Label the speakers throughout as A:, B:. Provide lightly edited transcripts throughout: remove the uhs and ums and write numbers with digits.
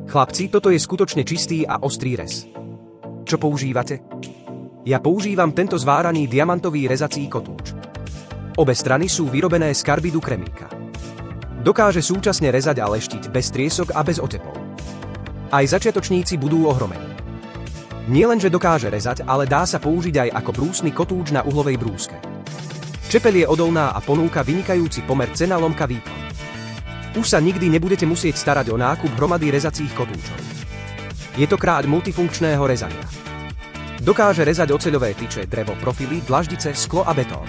A: Chlapci, toto je skutočne čistý a ostrý rez. Čo používate? Ja používam tento zváraný diamantový rezací kotúč. Obe strany sú vyrobené z karbidu kremíka. Dokáže súčasne rezať a leštiť bez triesok a bez otepov. Aj začiatočníci budú ohromení. Nielenže dokáže rezať, ale dá sa použiť aj ako brúsny kotúč na uhlovej brúske. Čepeľ je odolná a ponúka vynikajúci pomer cena-lomka výkon. Už sa nikdy nebudete musieť starať o nákup hromady rezacích kotúčov. Je to kráľ multifunkčného rezania. Dokáže rezať oceľové tyče, drevo, profily, dlaždice, sklo a betón.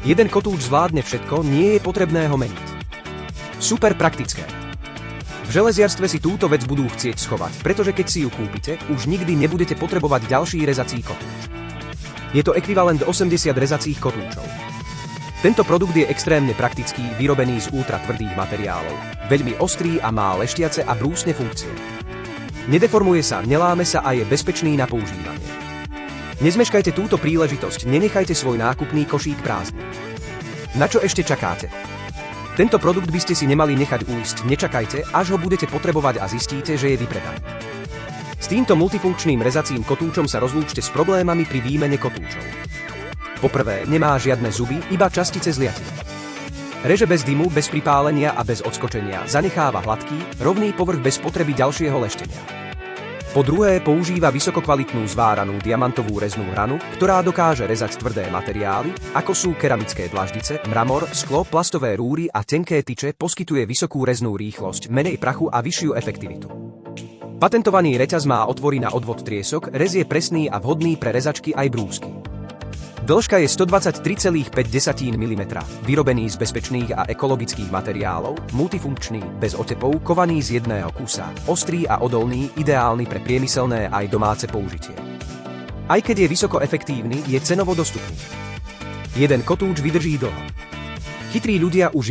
A: Jeden kotúč zvládne všetko, nie je potrebné ho meniť. Super praktické. V železiarstve si túto vec budú chcieť schovať, pretože keď si ju kúpite, už nikdy nebudete potrebovať ďalší rezací kotúč. Je to ekvivalent 80 rezacích kotúčov. Tento produkt je extrémne praktický, vyrobený z ultra tvrdých materiálov, veľmi ostrý a má leštiace a brúsne funkcie. Nedeformuje sa, neláme sa a je bezpečný na používanie. Nezmeškajte túto príležitosť, nenechajte svoj nákupný košík prázdny. Na čo ešte čakáte? Tento produkt by ste si nemali nechať ujsť, nečakajte, až ho budete potrebovať a zistíte, že je vypredaný. S týmto multifunkčným rezacím kotúčom sa rozlúčte s problémami pri výmene kotúčov. Poprvé, nemá žiadne zuby, iba častice z liatiny. Reže bez dymu, bez pripálenia a bez odskočenia, zanecháva hladký, rovný povrch bez potreby ďalšieho leštenia. Po druhé, používa vysokokvalitnú zváranú diamantovú reznú hranu, ktorá dokáže rezať tvrdé materiály, ako sú keramické dlaždice, mramor, sklo, plastové rúry a tenké tyče, poskytuje vysokú reznú rýchlosť, menej prachu a vyššiu efektivitu. Patentovaný reťaz má otvory na odvod triesok, rez je presný a vhodný pre rezačky aj brúsky. Dĺžka je 123,5 mm, vyrobený z bezpečných a ekologických materiálov, multifunkčný, bez otepov, kovaný z jedného kusa, ostrý a odolný, ideálny pre priemyselné aj domáce použitie. Aj keď je vysoko efektívny, je cenovo dostupný. Jeden kotúč vydrží dlho. Chytrí ľudia už